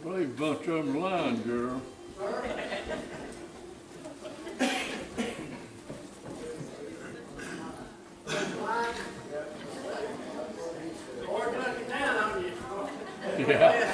believe a bunch of them lying, girl. Yeah.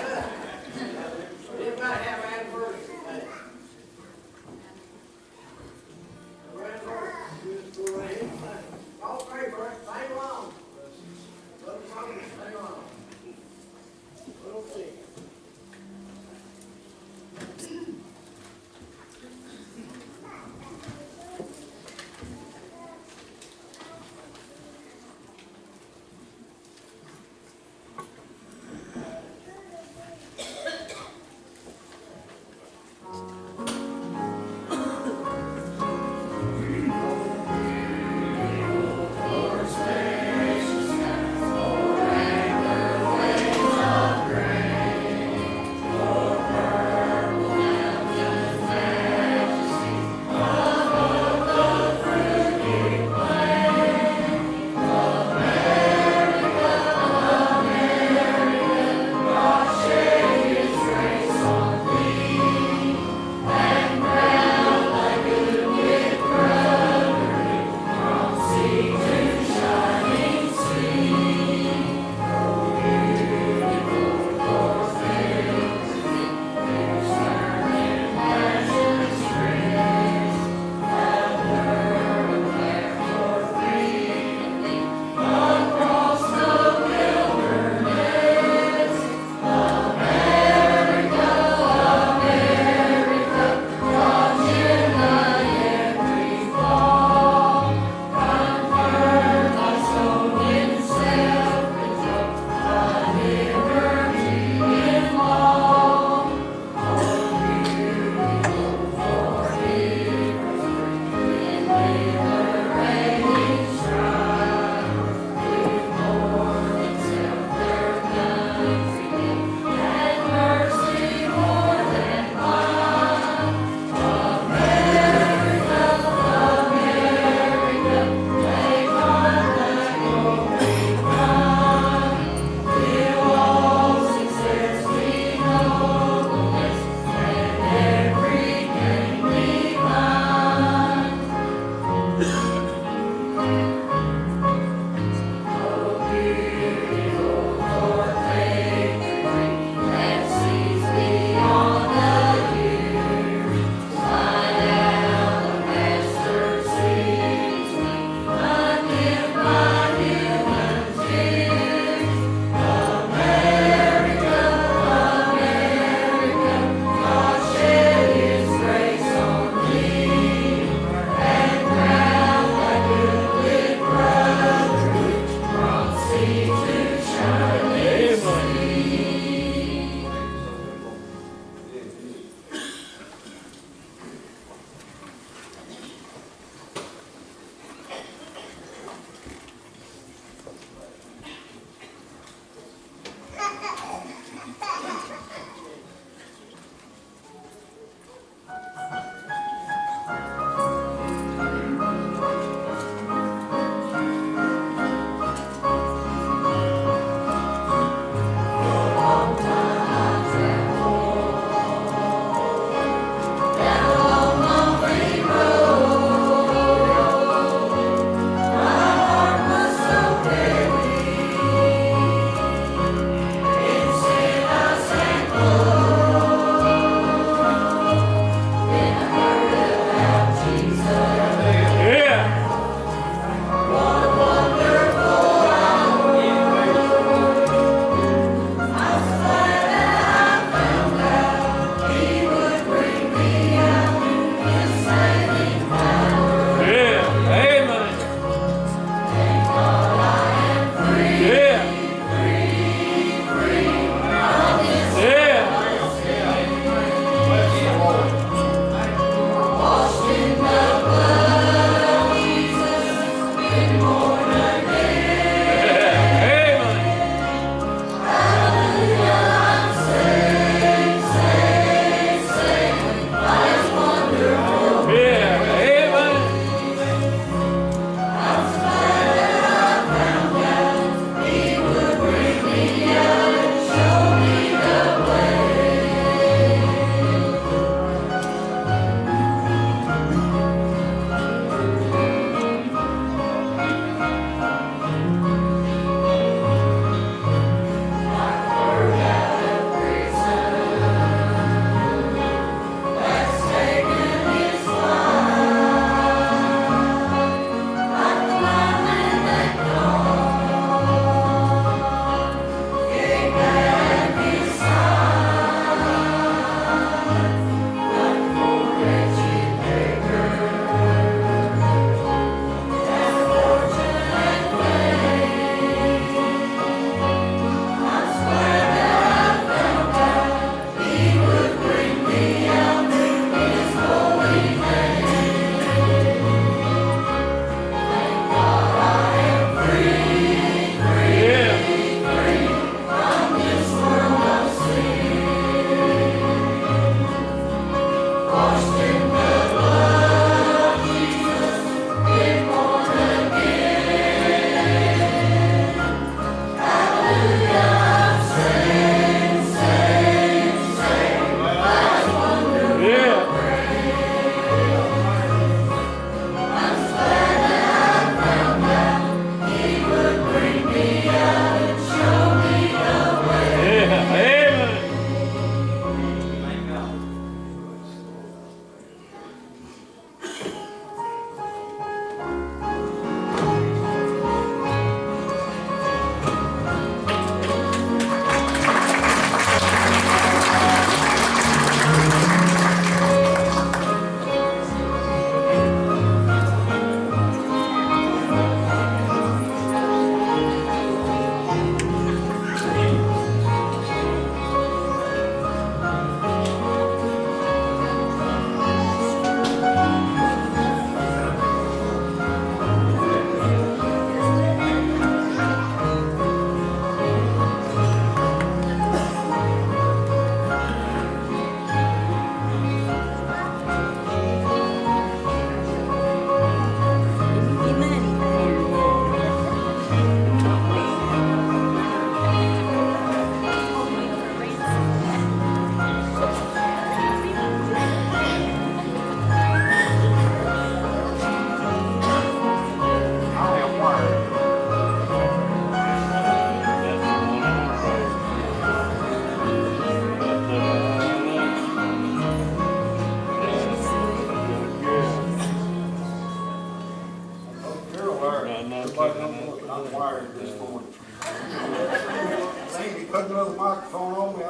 another microphone on me.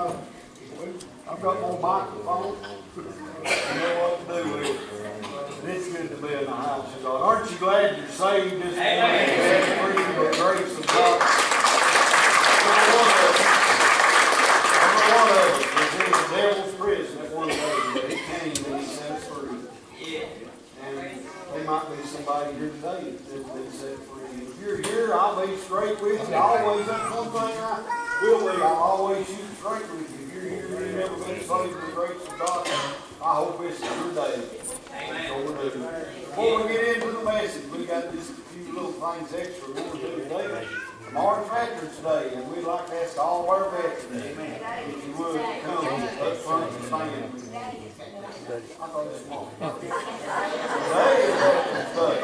I've got more microphones. I know what to do with it. But it's good to be in the house of God. Aren't you glad you're saved this morning? That's free by the grace of God. Every one of us was in the devil's prison at one day, but he came and he set us free. And there might be somebody here today that's been set free. If you're here, I'll be straight with you. Always, that's one thing I will be. I'll always shoot straight with you. If you're here and you've never been saved by the grace of God, I hope it's your day. Before we get into the message, we got just a few little things extra we want to do today. Tomorrow's Veterans Day, and we'd like to ask all of our veterans, if you would, come up front and stand. I thought it was small. Today is Veterans Day.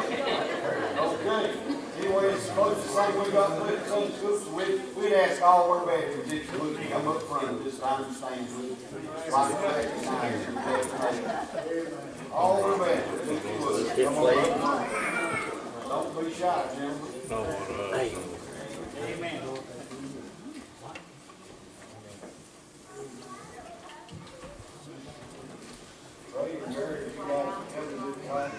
Okay. Anyway, it's supposed to say we got to do it Sunday school, so we'd ask all of our veterans if you would come up front this time and stand with like all of our veterans, if you would. Come on up front. Don't be shy, gentlemen. Amen. Pray and Mary, if you guys come to the class,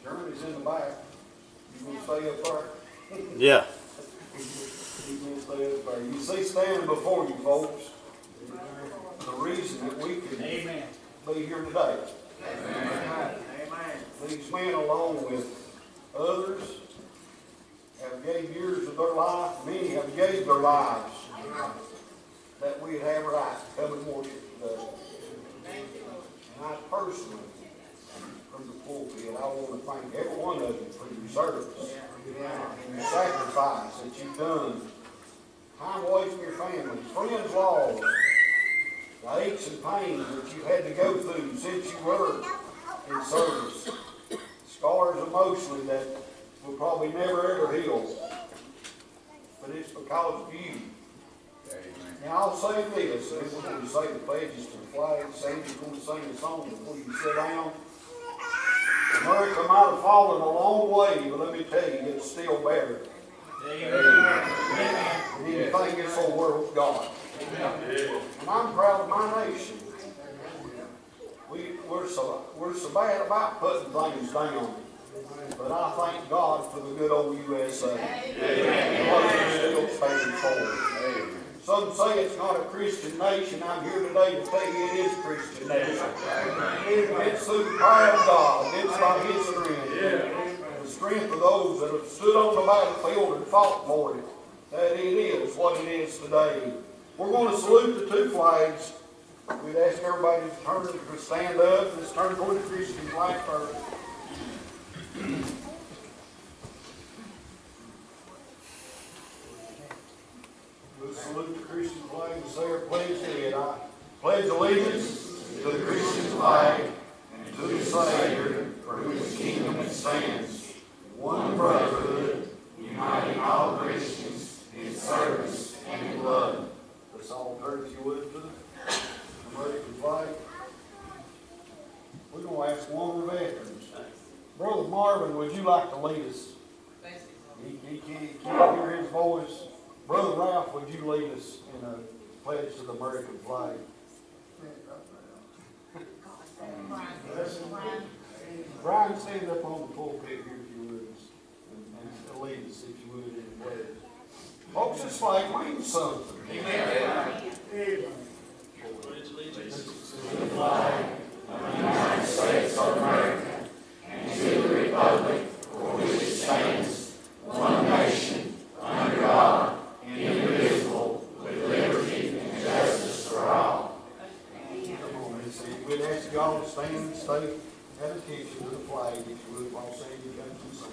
Journey's in the back. You gonna stay up there? Yeah. You see standing before you folks, the reason that we can be here today. Amen. These men along with others have gave years of their life, many have gave their lives that we'd have right to come and worship today. And I personally, from the pulpit, I want to thank every one of you for your service and your sacrifice that you've done. Time away from your family, friends lost, the aches and pains that you had to go through since you were in service, scars emotionally that will probably never ever heal, but it's because of you. Now I'll say this, and we're going to say the pledges to the flag. Sandy's going to sing a song before you sit down. America might have fallen a long way, but let me tell you, it's still better. Amen. Anything this whole world's God. And I'm proud of my nation. We're so bad about putting things down. But I thank God for the good old USA. Amen. Still standing forward. Some say it's not a Christian nation. I'm here today to tell you it is a Christian nation. It's through the power of God. It's by His strength. The strength of those that have stood on the battlefield and fought for it. That it is what it is today. We're going to salute the two flags. We'd ask everybody to stand up. Let's turn toward the Christian flag first. We'll salute the Christian flag and say our pledge to it. I pledge allegiance to the Christian flag and to the Savior, for whose kingdom it stands, one brotherhood, uniting all Christians in service and in love. Let's all turn, if you would, to the American flag. We're going to ask one of the veterans. Brother Marvin, would you like to lead us? He can't hear his voice. Brother Ralph, would you lead us in a pledge to the American flag? Brian, stand up on the pulpit here if you would, and lead us if you would in the pledge. Folks, this flag means something. Amen. Pledge allegiance to the flag of the United States of America and to the republic for which it stands, one nation, under God, indivisible, with liberty and justice for all. We'd ask you all to stand and stay at attention to the flag, if you would, while Sandy comes and sings.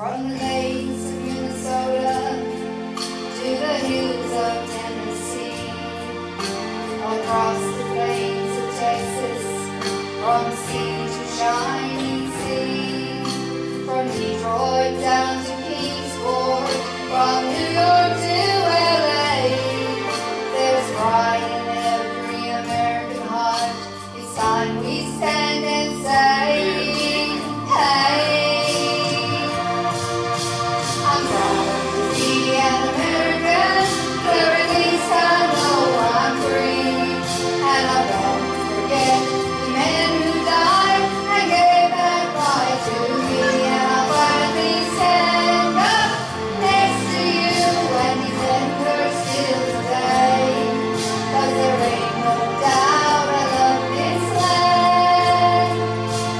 From the lakes of Minnesota to the hills of Tennessee, across the plains of Texas, from sea to shining sea, from Detroit down to Kingsport, from New York to LA. There's pride in every American heart. It's time we stand and say, hey. I'm proud to be an American, for at least I know I'm free. And I won't forget the men who died and gave that right to me. And I'll gladly stand up next to you when these men are still today. 'Cause there ain't no doubt I love this land.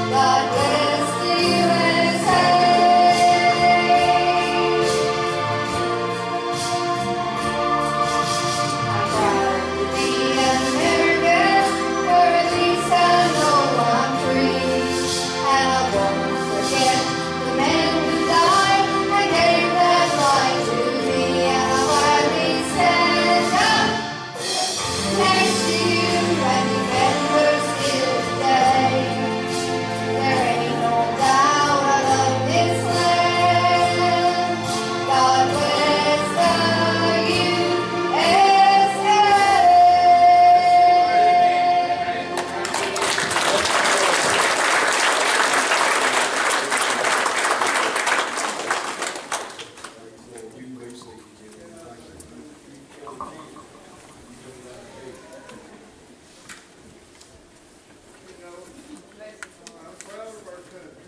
God bless the USA. I'm proud to be an American, for at least I know I'm free. And I won't forget the men who died and gave that right to me. And I'll gladly stand up next to you and remember still today. There ain't no doubt I love this land. God bless the USA. I'm proud of our country.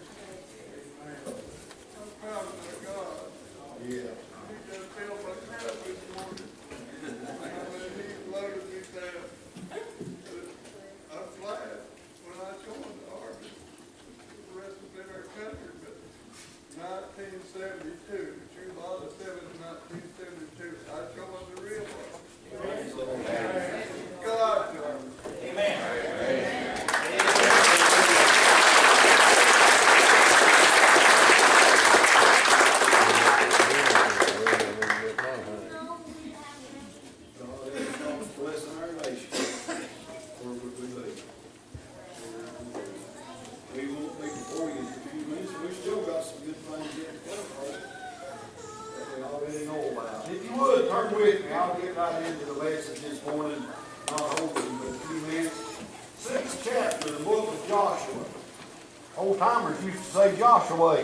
I'm proud of our God. Yeah. He just filled my cup this morning. And he loaded me down. I'm glad when I joined the Army. The rest has been our country, but 1972, July the 7th, 1972, I joined the real army. God, God is blessing our nation. Where would we be? We won't be before you in a few minutes. We've still got some good things yet to come that we already know about. If you would, turn with me. I'll get right into the lesson this morning. Not holding but a few minutes. 6th chapter of the book of Joshua. Old timers used to say Joshua.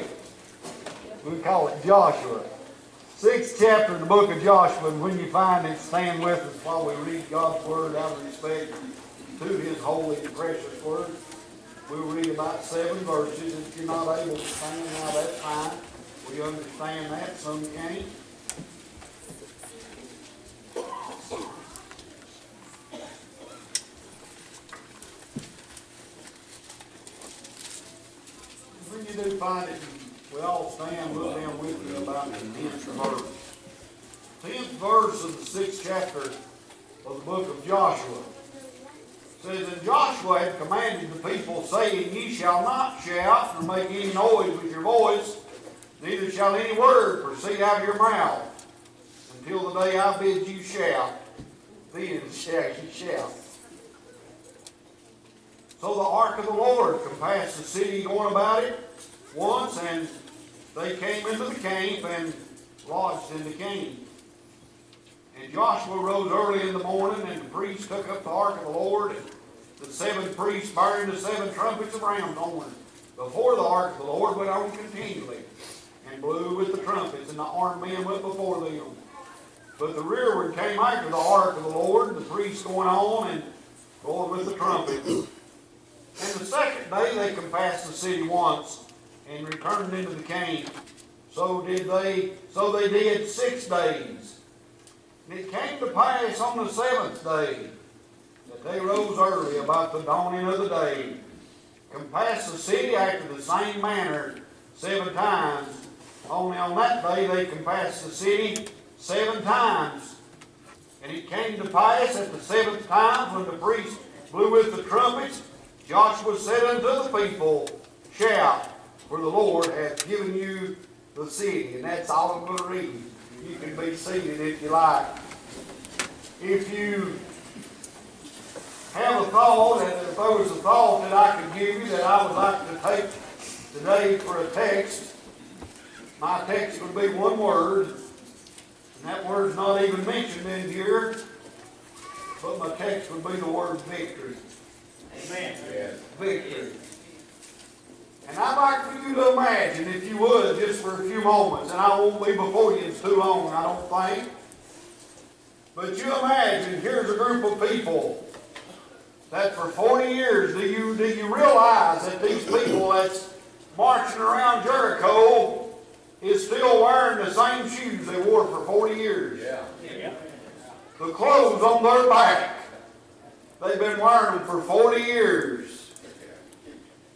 We call it Joshua. 6th chapter of the book of Joshua, and when you find it, stand with us while we read God's word out of respect to his holy and precious word. We'll read about 7 verses. If you're not able to stand now, that's fine. We understand that. Some can't. When you do find it, we all stand, look down with me about the 10th verse. 10th verse of the 6th chapter of the book of Joshua says, And Joshua had commanded the people, saying, Ye shall not shout, nor make any noise with your voice, neither shall any word proceed out of your mouth, until the day I bid you shout, then shall ye shout. So the ark of the Lord compassed the city going about it once, and they came into the camp and lodged in the camp. And Joshua rose early in the morning, and the priests took up the ark of the Lord, and the 7 priests bearing the 7 trumpets of ram's horn before the ark of the Lord went on continually, and blew with the trumpets, and the armed men went before them. But the rearward came after the ark of the Lord, and the priests going on and going with the trumpets. And the second day they compassed the city once, and returned into the camp. So they did 6 days. And it came to pass on the 7th day that they rose early about the dawning of the day, compassed the city after the same manner 7 times. Only on that day they compassed the city 7 times. And it came to pass at the 7th time, when the priests blew with the trumpets, Joshua said unto the people, Shout, for the Lord hath given you the city, and that's all I'm going to read. You can be seated if you like. If you have a thought, and if there was a thought that I could give you that I would like to take today for a text, my text would be one word, and that word's not even mentioned in here, but my text would be the word victory. Amen. Yes. Victory. And I'd like for you to imagine, if you would, just for a few moments, and I won't be before you too long, I don't think. But you imagine, here's a group of people that for 40 years, do you realize that these people that's marching around Jericho is still wearing the same shoes they wore for 40 years? Yeah. The clothes on their back, they've been wearing them for 40 years.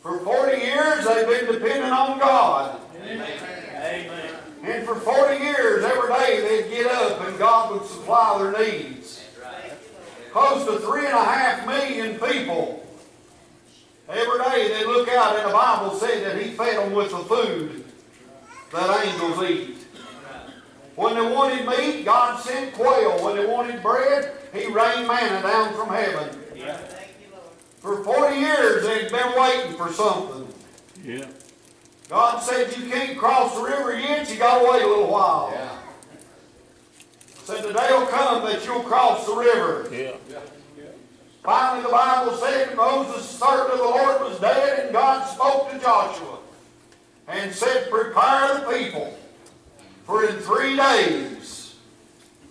For 40 years, they've been dependent on God. Amen. And for 40 years, every day they'd get up and God would supply their needs. Close to 3.5 million people. Every day they'd look out, and the Bible said that He fed them with the food that angels eat. When they wanted meat, God sent quail. When they wanted bread, He rained manna down from heaven. Yeah. For 40 years, they'd been waiting for something. Yeah. God said, you can't cross the river yet, you got to wait a little while. Yeah. Said, the day will come that you'll cross the river. Yeah. Finally, the Bible said Moses, the servant of the Lord, was dead, and God spoke to Joshua and said, prepare the people, for in 3 days,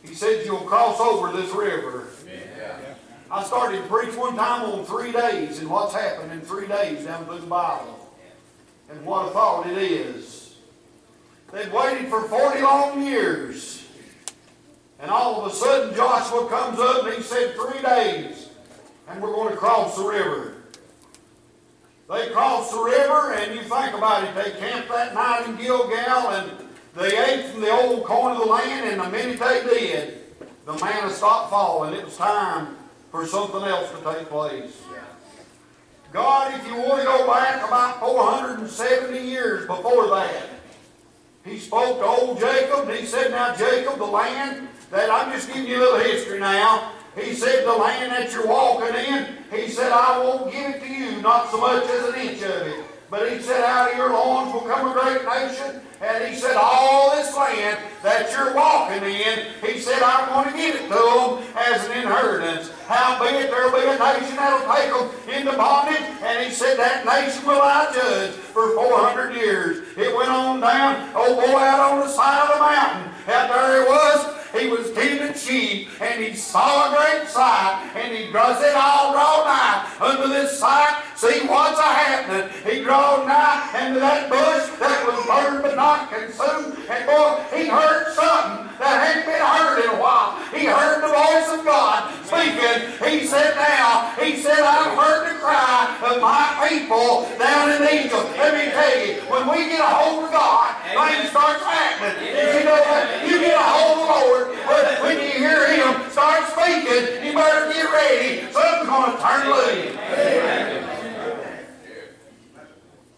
He said, you'll cross over this river. I started to preach one time on 3 days and what's happened in 3 days down through the Bible. And what a thought it is. They'd waited for 40 long years. And all of a sudden Joshua comes up and he said 3 days and we're going to cross the river. They crossed the river, and you think about it, they camped that night in Gilgal and they ate from the old corn of the land, and the minute they did, the manna stopped falling. It was time for something else to take place. God, if you want to go back about 470 years before that, He spoke to old Jacob, and He said, now Jacob, the land that, I'm just giving you a little history now, He said, the land that you're walking in, He said, I won't give it to you, not so much as an inch of it. But He said, out of your loins will come a great nation. And He said, all this land that you're walking in, He said, I'm going to give it to them as an inheritance. Howbeit there will be a nation that will take them into bondage. And He said, that nation will I judge for 400 years. It went on down, oh boy, out on the side of the mountain. Out there it was. He was tending sheep, and he saw a great sight, and he said, I'll draw nigh unto this sight, see what's a-happening. He drawed nigh unto that bush that was burned but not consumed, and boy, he heard something that hadn't been heard in a while. He heard the voice of God speaking. He said, I've heard the cry of my people down in Egypt. Let me tell you, when we get a hold of God, things start happening. Did you know that? You get a hold of the Lord, but when you hear Him start speaking, you better get ready. Something's going to turn loose. Amen.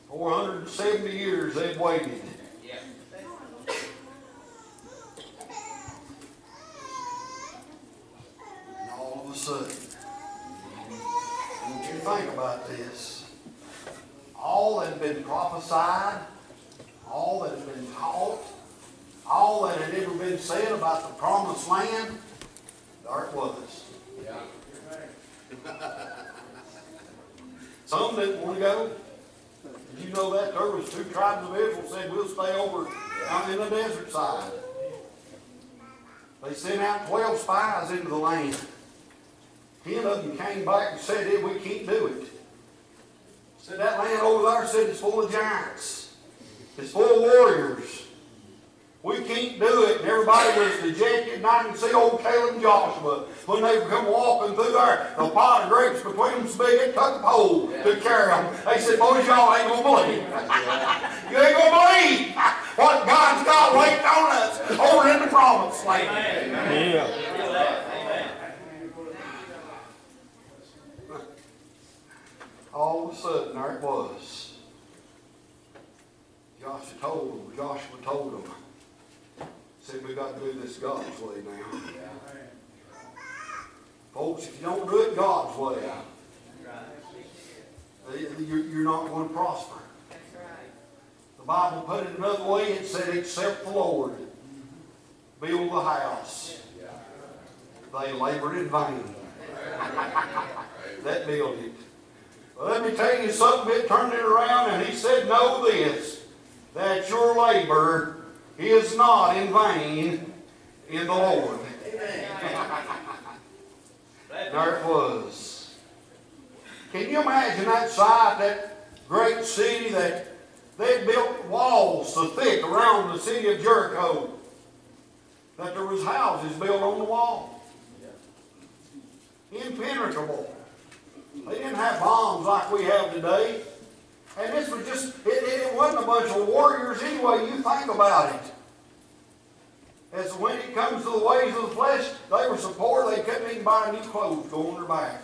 470 years they've waited. And all of a sudden, don't you think about this. All that had been prophesied, all that had been taught, all that had ever been said about the promised land, there it was. Yeah. Some didn't want to go. Did you know that? There was 2 tribes of Israel said, we'll stay over out in the desert side. They sent out 12 spies into the land. 10 of them came back and said, hey, we can't do it. Said that land over there, said it's full of giants. It's full of warriors. We can't do it. And everybody was dejected. And I can see old Caleb and Joshua, when they come walking through there, the pot of grapes between them so big, it took a pole to carry them. They said, boys, y'all ain't going to believe. You ain't going to believe what God's got waiting on us over in the promised land. Yeah. All of a sudden, there it was. Joshua told them, said, we got to do this God's way now. Folks, if you don't do it God's way, you're not going to prosper. The Bible put it another way. It said, except the Lord build the house, they labored in vain that build it. Well, let me tell you something. It turned it around, and he said, know this, that your labor is not in vain in the Lord. There it was. Can you imagine that sight, that great city that they built walls so thick around the city of Jericho that there was houses built on the wall? Impenetrable. They didn't have bombs like we have today. And this was just, it wasn't a bunch of warriors anyway. You think about it. As when it comes to the ways of the flesh, they were so poor they couldn't even buy new clothes to go on their back.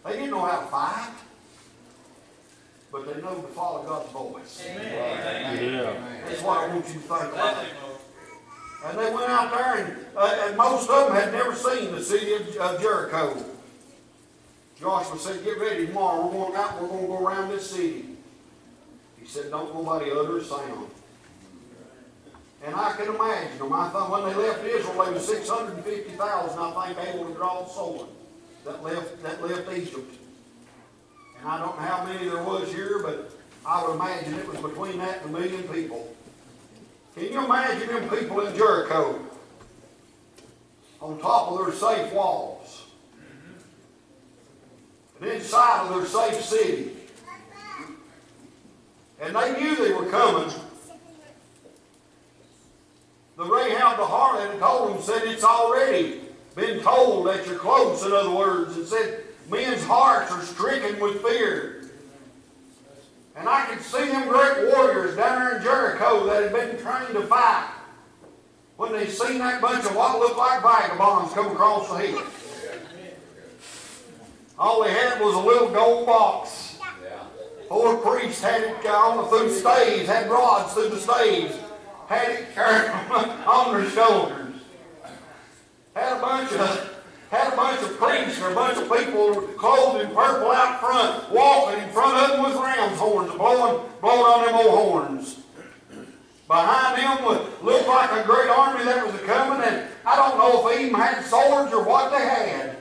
They didn't know how to fight. But they know to follow God's voice. Amen. That's what I want you to think about. And they went out there, and most of them had never seen the city of Jericho. Joshua said, get ready tomorrow. We're going out, we're going to go around this city. He said, don't nobody utter a sound. And I can imagine them. I thought when they left Israel, there was 650,000, I think, able to draw sword that left Egypt. And I don't know how many there was here, but I would imagine it was between that and 1 million people. Can you imagine them people in Jericho on top of their safe walls and inside of their safe city? And they knew they were coming. The Rahab the harlot had told them, said, it's already been told that you're close, in other words, and said, men's hearts are stricken with fear. And I could see them great warriors down there in Jericho that had been trained to fight when they seen that bunch of what looked like vagabonds come across the hill. All they had was a little gold box. 4 priests had it on through staves, had rods through the staves, had it carried on their shoulders. Had a bunch of priests or a bunch of people clothed in purple out front, walking in front of them with ram's horns, blowing on them old horns. Behind them looked like a great army that was coming, and I don't know if they even had swords or what they had.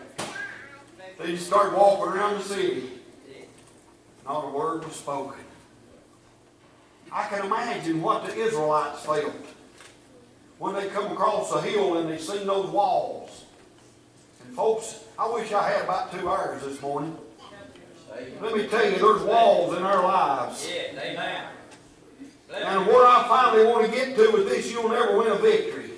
They just started walking around the city. Not a word was spoken. I can imagine what the Israelites felt when they come across the hill and they seen those walls. And folks, I wish I had about 2 hours this morning. Let me tell you, there's walls in our lives. Amen. And where I finally want to get to with this, you'll never win a victory.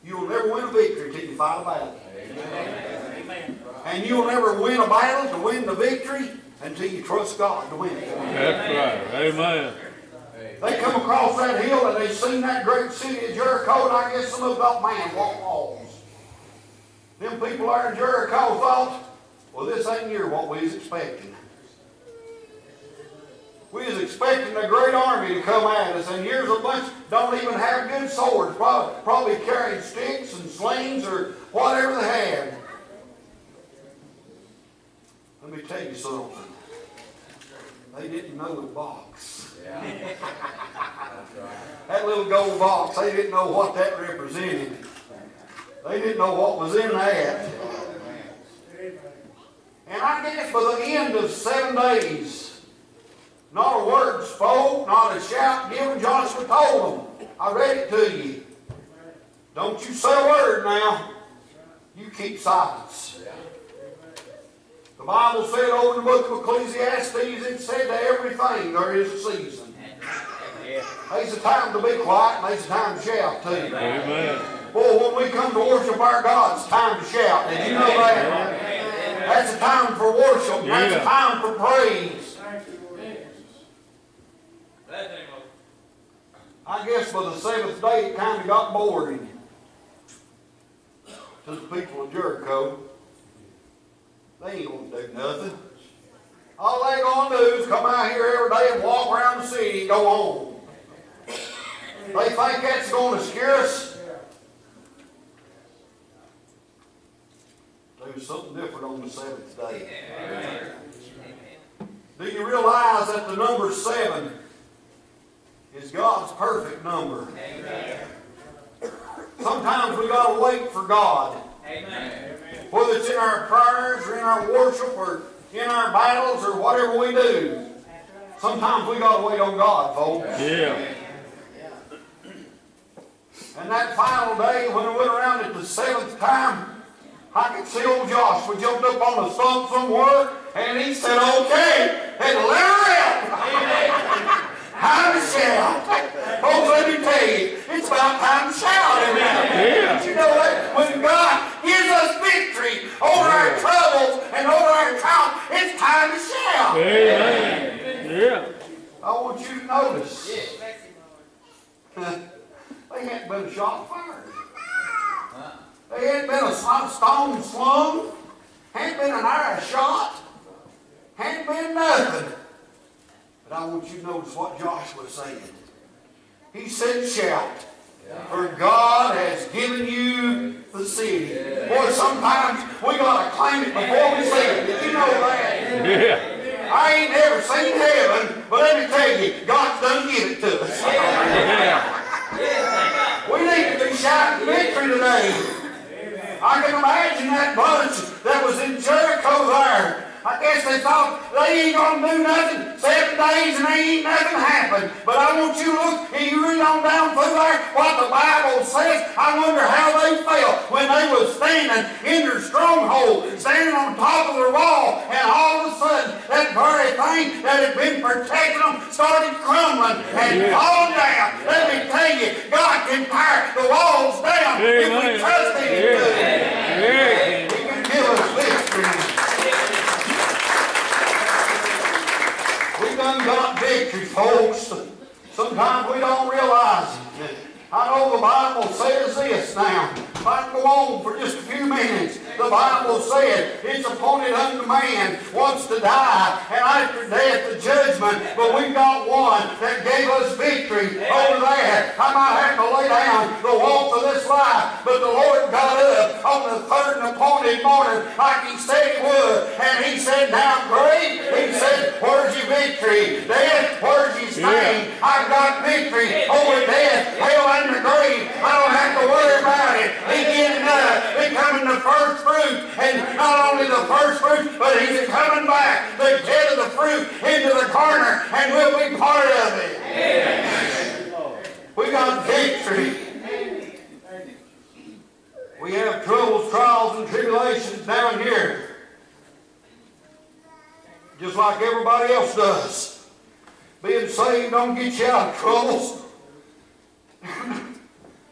You'll never win a victory till you fight a battle. Amen. And you'll never win a battle to win the victory until you trust God to win it. That's right. Amen. They come across that hill and they seen that great city of Jericho, and I guess some of them thought, man, what walls. Them people there in Jericho thought, well, this ain't near what we was expecting. We was expecting a great army to come at us, and here's a bunch don't even have good swords, probably carrying sticks and slings or whatever they had. Let me tell you something. They didn't know the box. That little gold box, they didn't know what that represented. They didn't know what was in that. And I guess by the end of 7 days, not a word spoke, not a shout given. Joshua told them, I read it to you. Don't you say a word now. You keep silence. The Bible said over in the book of Ecclesiastes, it said to everything there is a season. There's a time to be quiet, and there's a time to shout too. Amen. Boy, when we come to worship our God, it's time to shout. Did you know that? That's a time for worship. That's a time for praise. I guess by the 7th day it kind of got boring to the people of Jericho. They ain't going to do nothing. All they going to do is come out here every day and walk around the city and go home. They think that's going to scare us. There was something different on the seventh day. Do you realize that the number 7 is God's perfect number? Sometimes we got to wait for God. Whether it's in our prayers or in our worship or in our battles or whatever we do. Sometimes we got to wait on God, folks. Yeah. And that final day, when we went around at the 7th time, I could see old Joshua jumped up on a stump somewhere, and he said, "Okay," and let her out. Time to shout. Folks, let me tell you, it's about time to shout. Yeah. But you know what? When God gives us victory over our troubles and over our trials, it's time to shout. Amen. Yeah. I want you to notice. They hadn't been shot fired. They hadn't been a stone slung. Hadn't been an arrow shot. Hadn't been nothing. But I want you to notice what Joshua said. He said, "Shout, for God has given you the city." Boy, sometimes we got to claim it before we see it. Did you know that? Yeah. I ain't never seen heaven, but let me tell you, God's done give it to us. Yeah. We need to be shouting victory today. I can imagine that bunch that was in Jericho there. I guess they thought they ain't going to do nothing 7 days and ain't nothing happened. But I want you to look and you read on down through there what the Bible says. I wonder how they felt when they was standing in their stronghold, standing on top of their wall, and all of a sudden that very thing that had been protecting them started crumbling and falling down. Let me tell you, God can tear the walls down if we trust Him to do it. He can give us victory. We done got victory, folks. Sometimes we don't realize it. I know the Bible says this now. If I can go on for just a few minutes, the Bible said it's appointed unto man once to die, and after death the judgment. But we've got one that gave us victory over there. I might have to lay down the walk of this life, but the Lord got up on the 3rd and appointed morning like He said He would, and He said, "Now, grave," He said, "where's your victory? Death, where's your sting? I've got victory over death, hell, and the grave. I don't have to worry about it. He getting becoming the first fruit, and not only the first fruit, but He's coming back, the head of the fruit, into the corner, and we'll be part of it." We got victory. We have troubles, trials, and tribulations down here, just like everybody else does. Being saved don't get you out of troubles.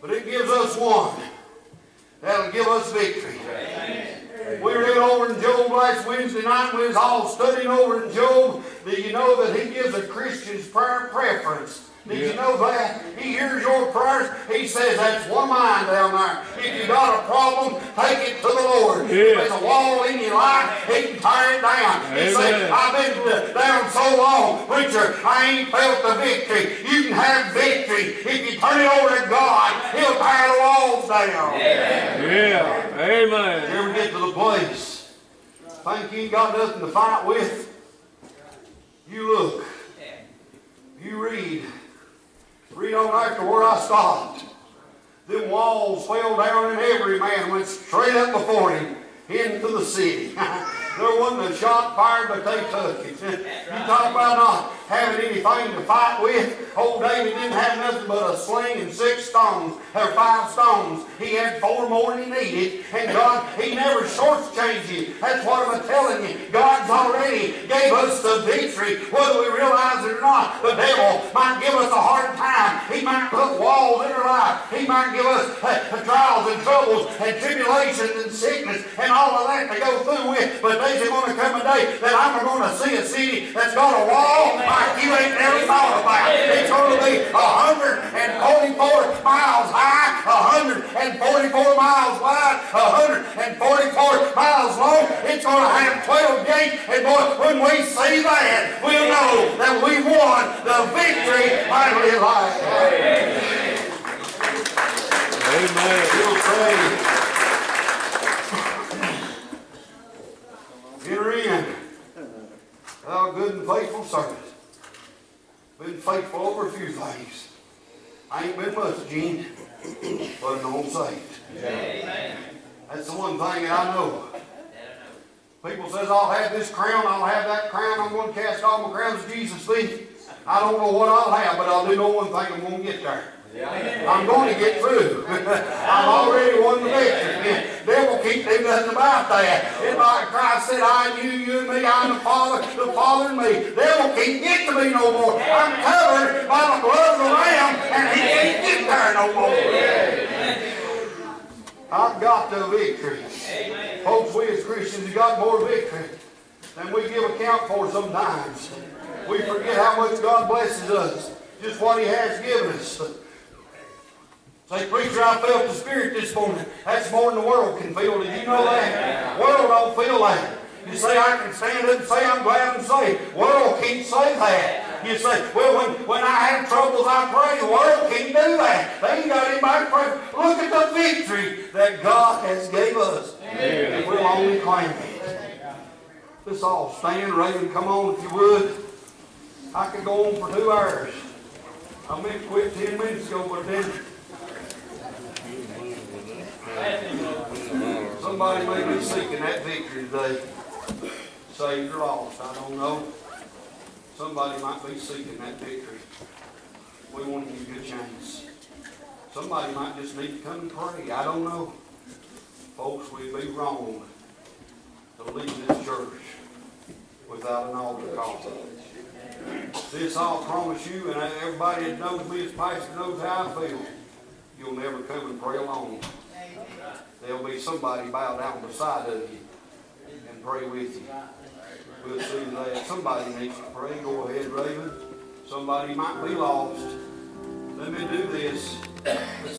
But it gives us one that'll give us victory. We read over in Job last Wednesday night. We was all studying over in Job. Did you know that he gives a Christian's prayer preference? Did you know that? He hears your prayers. He says, "That's one mind down there. If you got a problem, take it to the Lord. If there's a wall in your life, He can tear it down." He says, "I've been down so long, preacher, I ain't felt the victory." You can have victory. If you turn it over to God, He'll tear the walls down. Yeah. Amen. You ever get to the place, think you ain't got nothing to fight with? You look. You read. Read on after where I stopped. Them walls fell down and every man went straight up before him into the city. There wasn't a shot fired, but they took it. You talk about not having anything to fight with. Old David didn't have nothing but a sling and 6 stones, or 5 stones. He had 4 more than he needed. And God, He never shortchanged you. That's what I'm telling you. God's already gave us the victory, whether we realize it or not. The devil might give us a hard time. He might put walls in our life. He might give us trials and troubles and tribulations and sickness and all of that to go through with. But there's going to come a day that I'm going to see a city that's got a wall like you ain't never thought about. It's going to be 144 miles high, 144 miles wide, 144 miles long. It's going to have 12 gates. And boy, when we see that, we'll know finally alive. Amen. He'll say, enter in, thou good and faithful servant. Been faithful over a few things. I ain't been much, Gene, but I'm saved. Amen. That's the one thing that I know. People says, I'll have this crown, I'll have that crown, I'm going to cast all my crowns at Jesus' feet. I don't know what I'll have, but I'll do know one thing, I'm going to get there. I'm going to get through. I've already won the victory. The devil keep doing nothing about that. It's like Christ said, I and you and me, I and the Father and me. The devil can't get to me no more. I'm covered by the blood of the Lamb, and he can't get there no more. I've got the victory. Folks, we as Christians have got more victory than we give account for sometimes. We forget how much God blesses us, just what he has given us. Say, preacher, I felt the Spirit this morning. That's more than the world can feel. Did you know that? The world don't feel that. You say, I can stand up and say I'm glad I'm saved. The world can't say that. You say, well, when I have troubles, I pray. The world can't do that. They ain't got anybody to pray. Look at the victory that God has gave us. And we'll only claim it. Let's all stand. Raven, come on if you would. I could go on for 2 hours. I meant to quit 10 minutes ago, but then somebody may be seeking that victory today. Saved or lost, I don't know. Somebody might be seeking that victory. We want to give you a chance. Somebody might just need to come and pray. I don't know. Folks, we'd be wrong to leave this church without an altar call. This I'll promise you, and everybody that knows me as pastor knows how I feel. You'll never come and pray alone. There'll be somebody bow down beside of you and pray with you. We'll see that. Somebody needs to pray. Go ahead, Raven. Somebody might be lost. Let me do this.